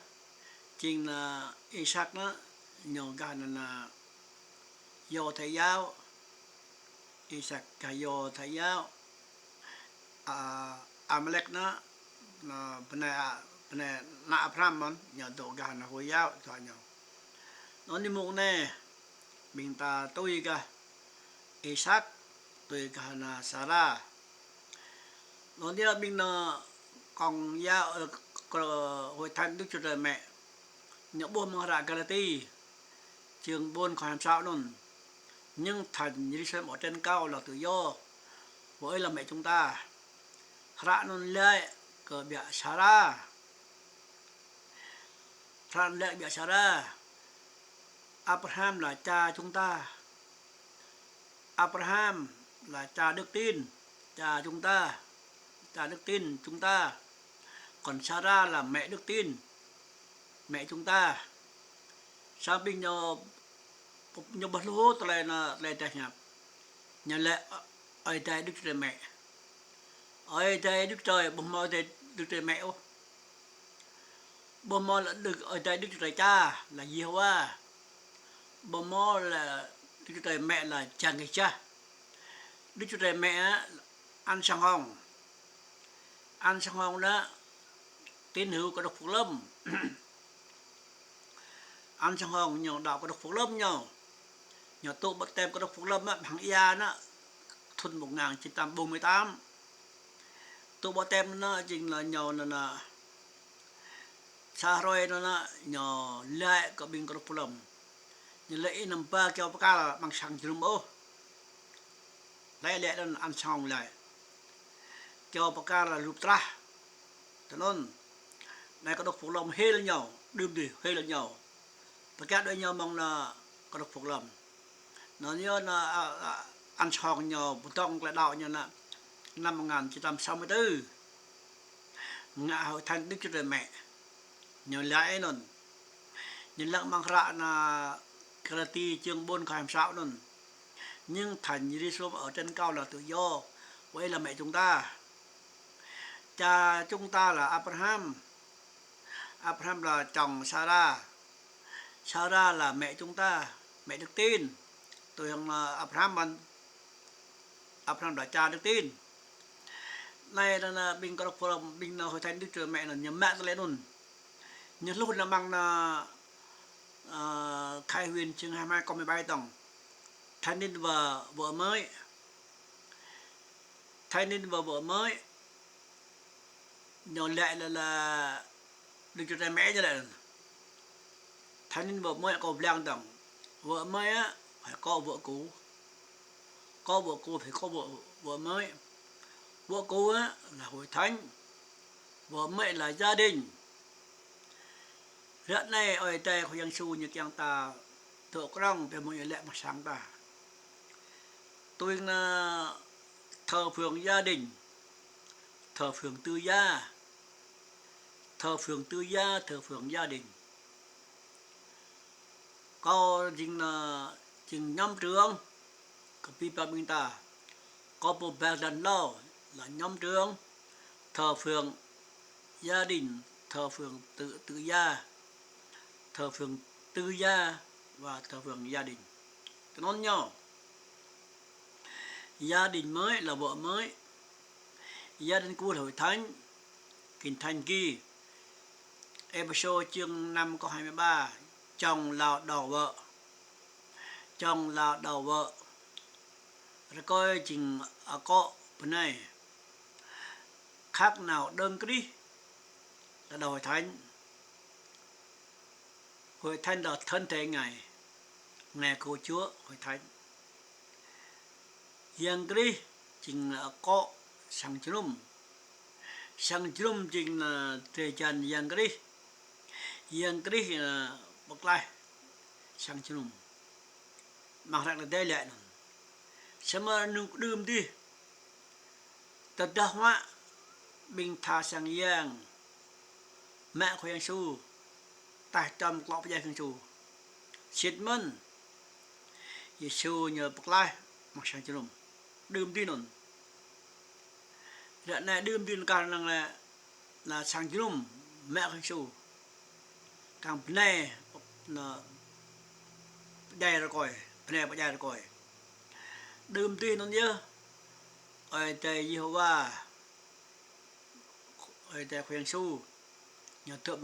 chính là Isaac nó nhỏ gần là do thầy giáo Isaac cả do thầy giáo Amalek nó là bên này nạ Abraham nó nhỏ độ gần là Hồi giáo thoại nhau nó đi muốn nè mình ta tôi cả Isaac tôi cả là Sarah nó đi mình nó còn giao hồi thanh Đức Chúa Trời mẹ những buôn mang ra Galati trường buôn khỏi làm sao luôn nhưng thành Jerusalem ở trên cao là tự do với là mẹ chúng ta ra non lệ cờ bịa Sarah ra lệ bịa Sarah Abraham là cha chúng ta Abraham là cha đức tin cha chúng ta cha đức tin chúng ta còn Sarah là mẹ đức tin mẹ chúng ta sao bình nhờ bật lúa tụi là đại nhập nhà lệ ở đây Đức Trời mẹ ở đây Đức Trời bông mò đây Đức Trời mẹ bông mò là được ở đây Đức Trời cha là Giê-hô-va bông mò là Đức Trời mẹ là cha người cha Đức Trời mẹ ăn sang hồng đó tín hữu có độc phục lâm ăn sang hồng nhiều đạo có độc phục lâm nhau nhiều tụ bậc tem có độc phục lâm á bằng ia nó thuần 1948 tụ bậc tem nó chính là nhiều là xa rồi nó nhỏ lệ có bình có độc phục lâm như lệ nằm ba kéo bác là bằng sáng chừng bố lấy lệ là ăn sang hồng lại kéo bác là lụp tra cho nên này có độc phục lâm hết lên nhau đêm đi hết lên nhau và các đôi nhau mong là có độc phục lâm nó như là ăn sòng nhau bút tông lại đạo như là năm 1964 ngạ hội thanh Đức Chúa Trời mẹ nhờ lẽ nôn nhìn lặng mang ra là Galati chương 4 khỏi 26 nôn nhưng thành Giê-xu ở trên cao là tự do vậy là mẹ chúng ta cha chúng ta là Abraham là chồng Sarah là mẹ chúng ta mẹ đức tin tôi là Abraham là cha đức tin này là bình có đọc phật bình là hội thánh Đức Trời mẹ là nhầm mẹ lên luôn nhưng lúc là bằng là khai huyền chương 22 câu 13 tổng thanh niên và vợ mới nhỏ lệ là Đức Chúa Trời mẹ như vậy thanh niên vợ mới có làng tổng vợ mới á phải có vợ cũ phải có vợ mới vợ cũ á là hội thánh vợ mới là gia đình hiện nay ở đây có dân su như kiang ta thợ con về một người lệ mà sáng ta tôi là thờ phượng gia đình thờ phượng tư gia thờ phượng gia đình có chính nhóm trưởng có pipa minh ta có bộ bè lần lâu là nhóm trưởng thờ phượng gia đình thờ phượng tự gia thờ phượng tư gia và thờ phượng gia đình cái nón nhau gia đình mới là vợ mới gia đình cũ là hội thánh kinh thành ghi episode chương 5 câu 23 chồng là đầu vợ rồi coi chừng có bên này khác nào đơn cái đi là đầu Hội Thánh là thân thể Ngài, Ngài Cứu Chúa Hội Thánh. Yang Christ chính là có Sang Chrum chính là Thầy Trần Yang Christ là bậc lai Sang Chrum. Mặc rạc là đây lệ. Sẽ mà nụ đương đi. Tất đa hóa bình thà sang Yang mẹ của Giêsu tại trong lọ bây giờ Giêsu xịt mân Giêsu nhờ bậc lai mặc Sang Chrum đương đi nôn. Rạ này đương đi càng là Sang Chrum mẹ của Giêsu càng này là dạy ra coi này bắt dạy ra coi đương đi nôn nhớ ở tại Giê-hô-va ở tại của Giêsu nhờ thượng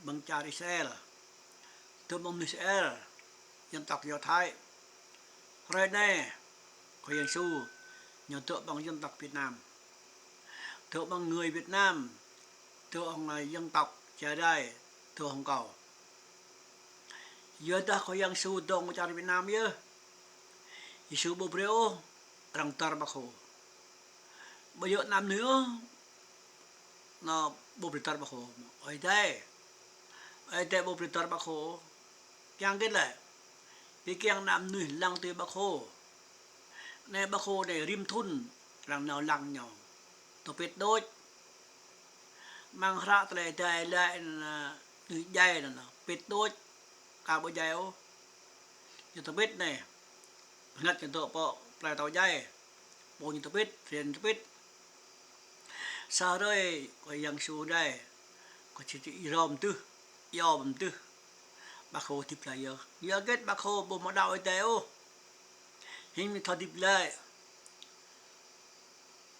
bằng cha Israel thượng bằng Israel dân tộc Do Thái rồi này của Giêsu nhờ thượng bằng dân tộc Việt Nam thượng bằng người Việt Nam thượng là dân tộc trời đây thượng Hồng Cầu giờ ta có Giêsu dong của cha Việt Nam nhớ Giêsu bố breo răng tar bạc hồ bây giờ năm nữa nó bố tar bạc hồ ở đây bố tar bạc hồ chẳng kết lại vì kiang năm nữa lăng từ bạc hồ này bạc hồ này rim thun rằng nào lăng nhau tổ biết đôi mang ra lại lại là nữ dây là biết đôi cả bộ dây ô như tổ biết này ngắt cho tổ bộ lại tàu dây bộ như tổ biết riêng tổ biết sau đây có Giêsu đây có chỉ yom tư bác hồ tiếp lại giờ kết bác hồ bộ mà đau ấy ô hình mình thọ tiếp lại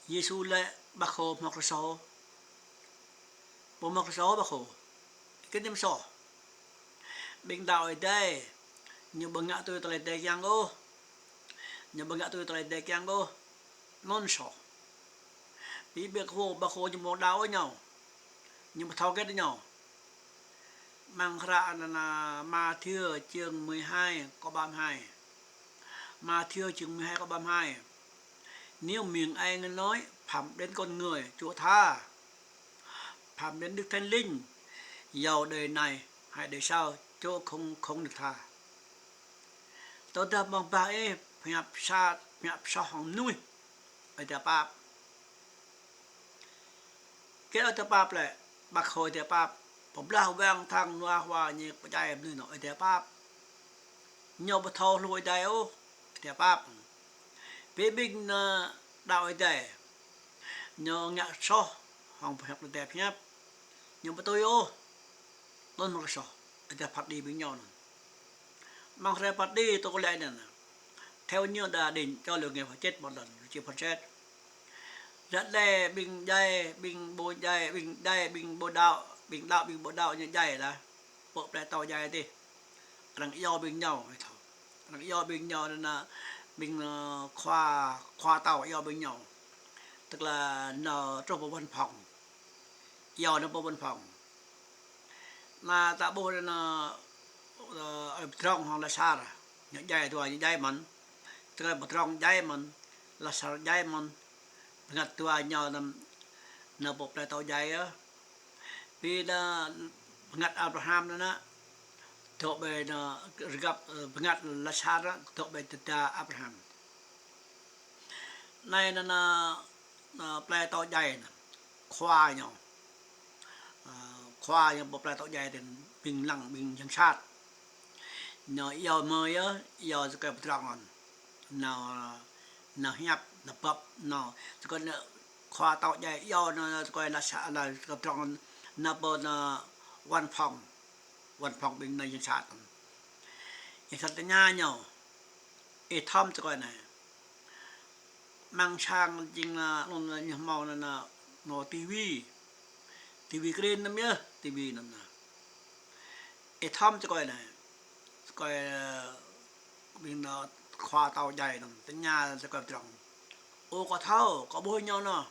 Giêsu lại bác hồ mặc ra số bộ mặc ra số bác hồ cái điểm số bên đạo ở đây nhiều bằng ngã tôi lại đây giang ô nhiều bằng ngã tôi lại đây giang ô non số vì bác hồ chỉ một đau với nhau nhưng mà thao kết với nhau mang ra là Ma-thi-ơ chương 12 câu 32 Ma-thi-ơ chương 12 câu 32 nếu miệng ai nói phạm đến con người Chúa tha phạm đến Đức Thánh Linh giàu đời này hay đời sau Chúa không được tha tôi ta bằng bà ấy nhập sa hồng nuôi ở त्या पाप cái ở त्या पाप lại bạc hồi त्या पापผมเล่าแวงทางนัวว่านี่ปัจจัยนี่เนาะไอ้แต่ป้าnhauบ่ทอรวยได้โอ้แต่ป้าเปบิงนะดาวไอ้แต่nhau ngạ soห้องพักแต่เพียบnhauบ่ตัวโอ้ต้นมันก็soไอ้แต่พัดดีบิงnhauนั่นmang raพัดดีตัวก็เลยนั่นtheo như đã định cho lượng nghiệp phải chết một lần chỉ phần chết rất là bình dây bình bồ dây bình bồ đạo bình bồ đạo như dây là bộ lại tàu dây đi rằng do bình nhau rằng do bình nhau nên là bình khoa tàu do bình nhau tức là nó trong bộ văn phòng do nó bộ văn phòng mà tại bộ là trong hoặc là xa rồi những dây tuổi những dây mình tức là một trong dây mình là sao dây mình ngặt tuổi nhau nó bộ lại tàu dây á vì là ngặt Abraham đó nè thuộc về nó gặp ngặt là xa đó thuộc về cha Abraham này nó lại tàu dây nè khoa nhau bộ lại tàu dây thì bình lặng bình chân sát nó yêu mới á yêu cái một trong nó hiệp nó bập nó cái khoa tàu dây yêu nó coi là xa là cái trong nó bên văn phòng bên này chân sát chân sát nhà nhau ít thăm cho coi này mang sang chính là nó màu là nó tivi green lắm nhá tivi lắm nè ít thăm cho coi này coi bên nó khoa tàu dày lắm tới nhà sẽ coi trọng ô có thao có bôi nhau nè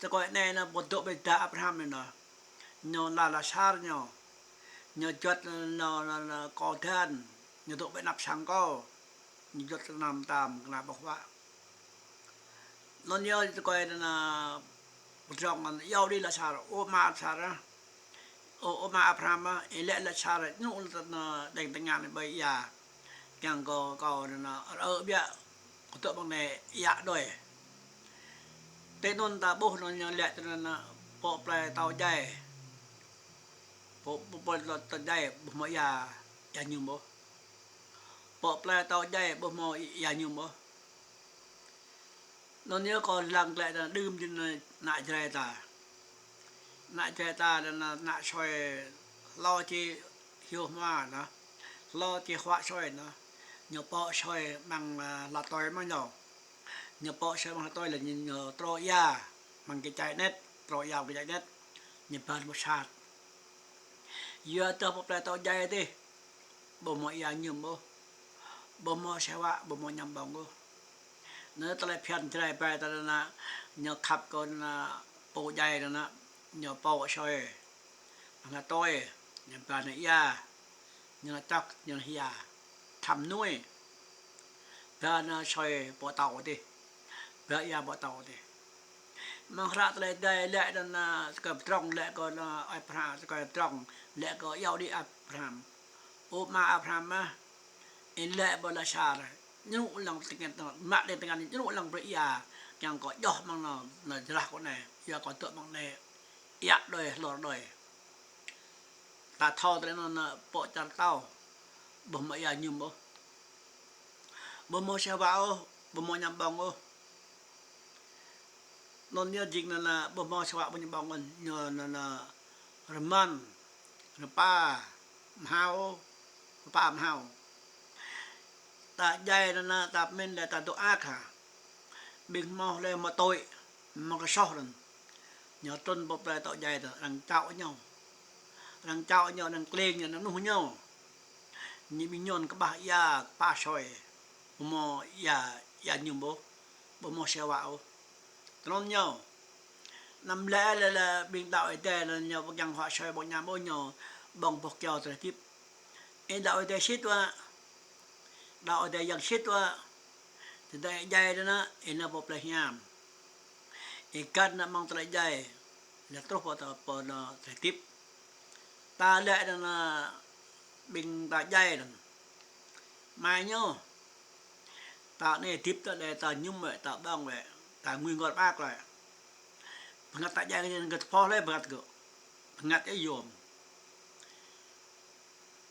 cho coi này là một tụ bên cha Abraham này nè nhờ là xa nhờ nhờ chuột nó có thân nhờ tụ bị nạp sáng có nhờ chuột nằm tạm là bọc vạ nó nhờ coi là trong yêu đi là xa ô ma xa ra ô ma Abraham á lẽ là xa ra nó đánh tình ngàn bây giờ càng có là ở bia có tụ bằng này dạ đôi tên nôn ta bố nó nhờ lẽ cho nên bộ plei tàu dây bộ tàu dây bộ mọi ya nhung bố bộ plei tàu dây bộ mọi ya nhung bố nó nhớ còn lặng lại là đơm trên nại trái ta là nại xoay lo chi hiếu hoa nó lo chi hoa xoay nó nhờ bộ xoay bằng là tỏi mà nhờ bộ xoay bằng là tỏi là nhờ trò ya bằng cái trái nét trò ya cái trái nét nhờ bàn một sát giờ tao bộ plei tàu dây đi bộ mọi ya nhung bố mô xe vạ bố mô nhằm bóng cô nếu ta lại phiền trái bài ta là nhờ khắp con bộ dày đó nè nhờ bộ xoay là tôi nhờ bà này ya nhờ chắc nhờ ya thầm nuôi bà nó xoay bộ tàu đi bà ya bộ tàu đi mà ra lại đây lại là cái trong lại còn Abraham cái trong lại có yêu đi Abraham ô ma Abraham á lẽ bờ la xa rồi nhưng lòng tình mạ lên tình nhưng lòng bự ya chẳng có gió mang là ra con này giờ có tượng bằng này ya đời lọt đời ta thò tới nó bộ chăn tao bố mẹ ya nhung bố mô xe vào bố mô nhằm bóng ô nó nhớ chính là bố mô xe vào bố nhằm bóng nhờ là Roman pa hao ta dây là ta mình là ta độ ác hả bình mò lên mà tội mà cái sót rồi nhớ tuần bọc lại tội dây rồi đang chạo nhau đang lên nhau nó nụ nhau như bình nhon các bà ya pa soi mò ya nhung bố mò xe vào tròn nhau năm lẽ là bình đạo ấy tè là nhờ bậc nhang họ soi bậc nhà bố nhờ bằng bậc kèo rồi tiếp em đạo ấy tè shit wa đạo đây yang shit wa thì đây dây đó nó là bộ plei nham ikan nó mang tới dây là trop vào nó phải tiếp ta lại là bình ta dây rồi mai nhớ ta này tiếp ta đây ta nhung vậy ta băng vậy ta nguyên ngọt bác lại ngặt ta dây nên ngặt phò lên ngặt gỡ ngặt cái dòm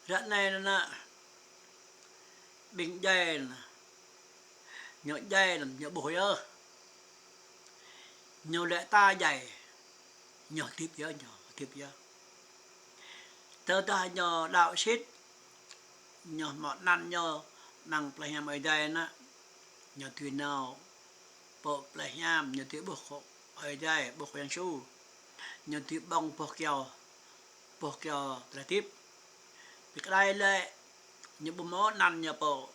rất này là bình dây nhớ dây là nhớ bồi ơ nhớ lẽ ta dày nhớ tiếp nhớ tớ ta nhớ đạo xít nhớ mọt năn nhớ năng plei nham ở đây nó nhớ thuyền nào bộ plei nham nhớ tiếp bộ ở đây bộ khuyên su nhớ tiếp bông bộ kèo là tiếp việc đây lại nhớ bố mó năn nhớ bộ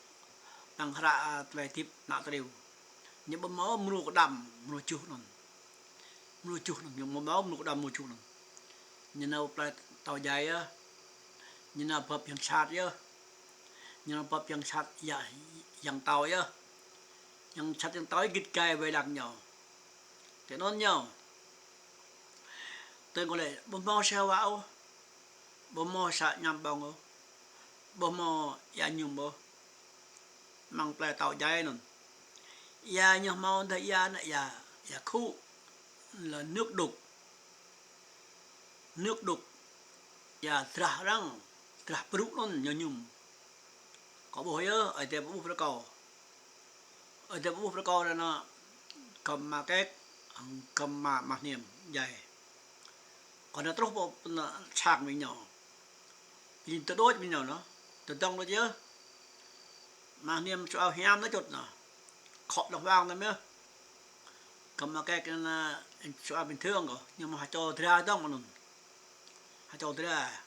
năng ra lại tiếp nạo tiêu nhớ bố mó mưu đầm mưu chuột nhớ bố mó mưu đầm mưu chuột nhớ nào plei tàu dài á nhớ nào bập yang sát á nhớ nào bập yang sát yang tàu á yang sát yang tàu gít cài về đặc nhau thế nó nhau tôi có lẽ bố mó sao vào bố mó sát nhầm bông bố mó ya nhung bố mang plei tàu dài nè ya nhung màu thấy ya nè ya khu là nước đục ya tra răng tra bự luôn nhung nhung có bồi ở đây bố phải cầu là nó cầm mà cái cầm mà mặc niệm dài còn nó tốt bộ nó sạc mình nhỏ nhìn tới đôi mình nhỏ nó từ trong đó chứ mà niệm cho hàm nó chột nó khọt đồng vàng này nữa cầm mà cái là cho bình thường rồi nhưng mà cho ra đông mà cho ra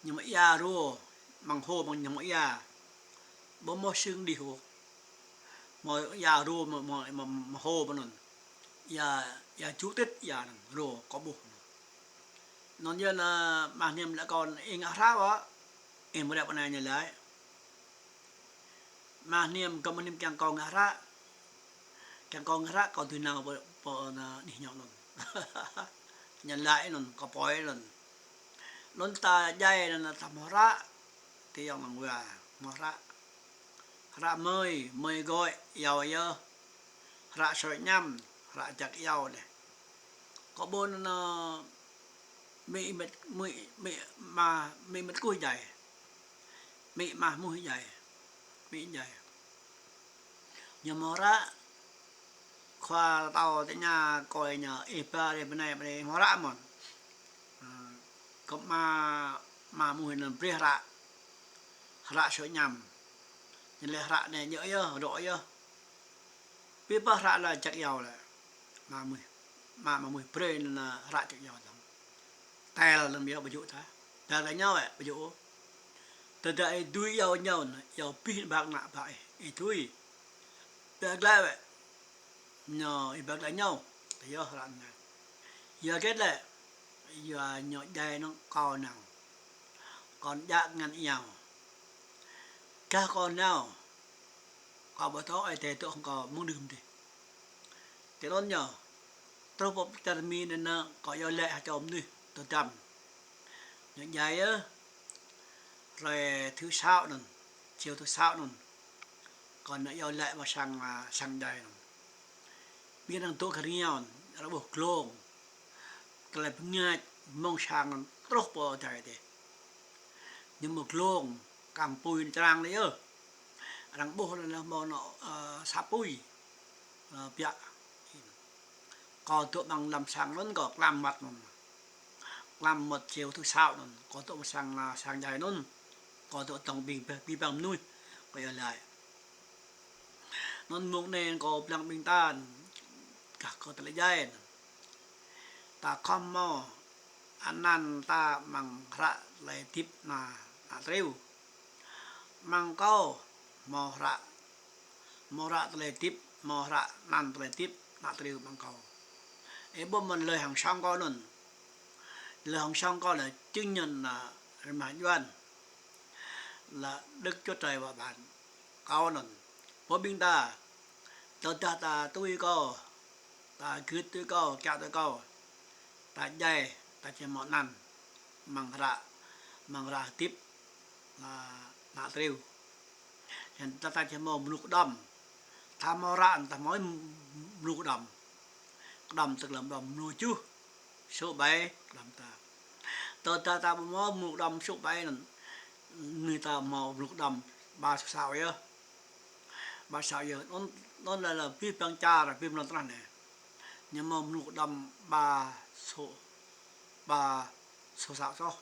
nhưng mà ya rùa bằng hồ bằng nhưng mà ya bố mò xương đi hồ mà ya rùa mà hồ mà ya chú tết ya rùa có bù non dia na mahniam la kon ing arawa ing mura pananya lai mahniam komunim kyang kong ara kyang kong ara ko tu na po na ni nyok non nhân lại non có poi non ta dai na tamora ti yang mang wa mora ra mơi gọi giàu dơ ra sợi nhâm ra chặt giàu này có bốn mị mất cùi dày mị mà mũi dày mị dày nhưng mà ra khoa tàu tại nhà coi nhà ipa để bên này hóa ra mà có mà mũi là bia ra sợi nhâm nhưng là ra này nhỡ dơ độ dơ biết bao ra là chặt giàu là mà mùi pre là ra chặt giàu lắm tay là làm việc ví dụ thế là đánh nhau vậy ví dụ từ đây đuôi nhau giàu pin bạc nạ vậy ít đuôi bạc lại vậy nhỏ ít bạc đánh nhau thì do ra này giờ kết lại giờ nhỏ dài nó còn nào còn dạ ngăn nhau các con nào có bữa tối ai tệ tôi không có muốn đừng thì nó nhỏ tôi bốc chân mi nên có do lệ cho ông đi tôi chăm những giấy á rồi thứ sáu nữa chiều thứ sáu nữa còn nó do lệ mà sang đây biết rằng tôi khởi nhau nó buộc lông cái này nghe mong sang tốt bao trời thế nhưng một lông càng pui trang đấy ơ rằng bố là mò nó sáp pui bịa có tụi bằng làm sang vẫn có làm mặt làm một chiều thứ sáu nữa có tụi sang dài luôn có tụi tổng bị bằng nuôi quay lại nó muốn nên có bằng bình tan cả có thể dây ta không mò anh ăn ta bằng ra lại tiếp là treo mang câu mò ra lại tiếp mò ra năn lại tiếp là treo mang câu ấy bố mình lời hàng xong có luôn lời hàng xong có là chứng nhận là mãn doan là đức chúa trời và bạn câu luôn bố bình ta tôi có ta cứ tôi có kéo tôi có ta dây ta chỉ một năn mang ra tiếp là treo hiện ta chỉ một lục đầm ta mò ra ta mới lục đầm tức là đầm nuôi chú số 7 đầm ta mò lục đầm số 7 là người ta mò lục đầm 3 sao giờ nó là phim băng cha là phim lần này nhưng mà lục đầm 3 sao cho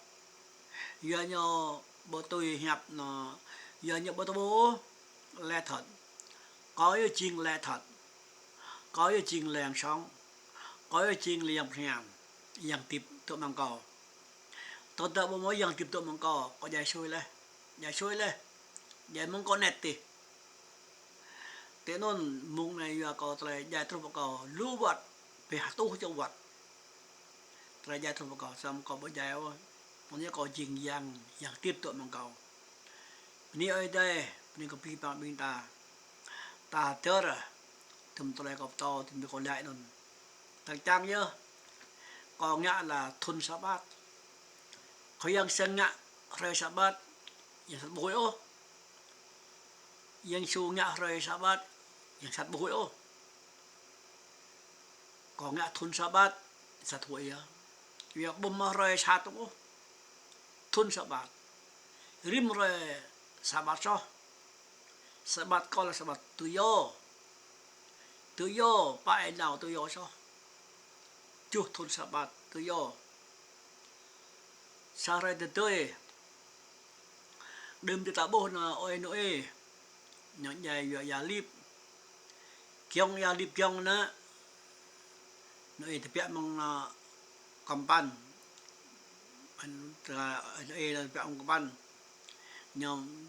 giờ nhau bộ tôi hẹp nó giờ nhau bộ tôi bố lẹ thật có yêu chiên lẹ thật có yêu chiên lẹn sống có yêu chiên liềm hèm yang tiếp tụi mang cò tôi ta bộ mới yang tiếp tụi mang cò có dài xuôi lên dài mong con nẹt thì thế nên mùng này giờ có lại dài tụi mang cò lú vật về hạt tu trong vật lại dài tụi mang cò xong có bộ dài ơiมันจะก็จริงอย่างtiếp tục mang cầuนี่ở đâyนี่ก็พี่bạn bình ta tớ rồi thầm tôi lại gặp to thì mình còn lại luôn thằng trang nhớ còn nhã là thun sa bátเขายังเซ็งnhã rồi sa bátยังsát bụi ôยังsu nhã rồi sa bátยังsát bụi ô còn nhã thun sa bát sát bụi á việc bùm mà rồi sát ô thun sabat rim re sabat cho sabat có là sabat tự do phải nào tự do cho chú thun sabat tự do sa ra từ tới đêm từ ta bố là ôi nỗi nhọn dài và lip kiong ya lip kiong nữa nỗi thì biết mong cầm pan anh là ông ban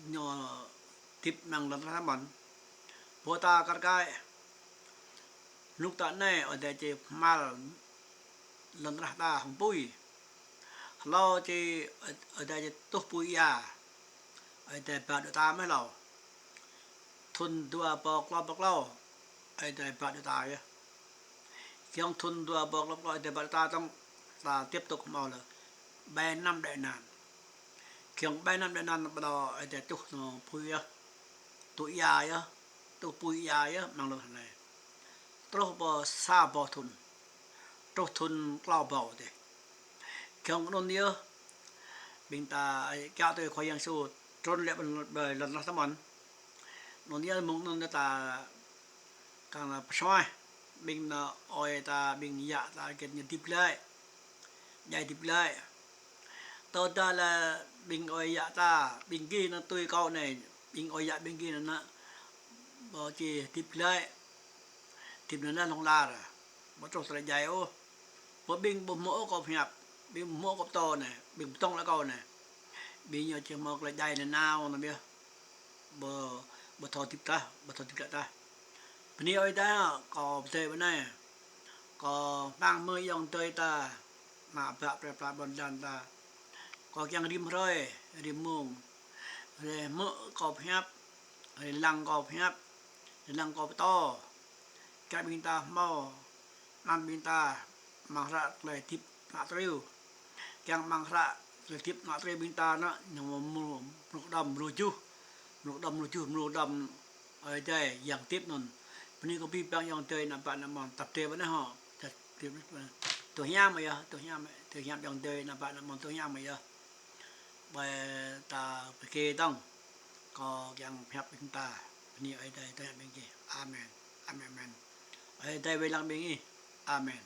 nhỏ tiếp năng lần ra mặn bố ta cắt cái lúc ta này ở đây chỉ mà lần ra ta không bùi เราจะได้จะตุปุยาไอ้แต่ปาดตาไม่เราทุนตัวบอกเราไอ้แต่ปาดตาเกี่ยงทุนตัวบอกเราไอ้แต่ปาดตาต้องตาเทียบตกมาเลยแบนน้ำได้นานเกี่ยงแบนน้ำได้นานเราไอ้แต่ตุปุยตุยาตุปุยามังลงไหนตรบ่ซาบ่ทุนตรทุนกล้าเบาเด้เกี่ยงนนเดียวบิงตาไอ้แก้วตัวคอยยังสู้จนแล้วมันลันสมันนนเดียวมุงนนตากางละช่วยบิงนะออยตาบิงยะตาเก็บเนี่ยดิบเลยใหญ่ดิบเลยตอตาละบิงออยยะตาบิงกี้นะตุยเก่าในบิงออยยะบิงกี้นั่นนะบ่จีดิบเลยดิบนั่นลงลาอ่ะบ่ต้องสระใหญ่โอ้บ่บิงบ่หมอก็พยับบิงหมอกับโตน่ะบิงต้องแล้วเก่าน่ะบิงอยู่จะมอกละใหญ่นาวนะเบี้ยบ่ทอติบตาบ่ทอติบตาปนี้อ้อยตาก็เตยบ่ได้ก็บางมื้อยองเตยตามาปราบนดันตาก็ยังริมร้อยริมมุงเรมอก็พยับลังก็พยับลังก็โตแกบิงตาเมานันบิงตามังระเลยทิพนาตริวแกงมังระเลยทิพนาตริวบิงตานะยังมุกดำรูจูมุกดำไอ้ใจอย่างทิพนั่นปนี้ก็พี่แปลงยังเตยนะปะนะมันตับเตบ่นะฮะจะเตยตัวยามอ่ะตัวยามยังเตยนะปะนะมันตัวยามอ่ะไปตาไปเกต้องก็ยังแพบบิงตาปนี้ไอ้ใจแต่บิงกี้อาเมนไอ้ใจเวลาบิงกี้อาเมน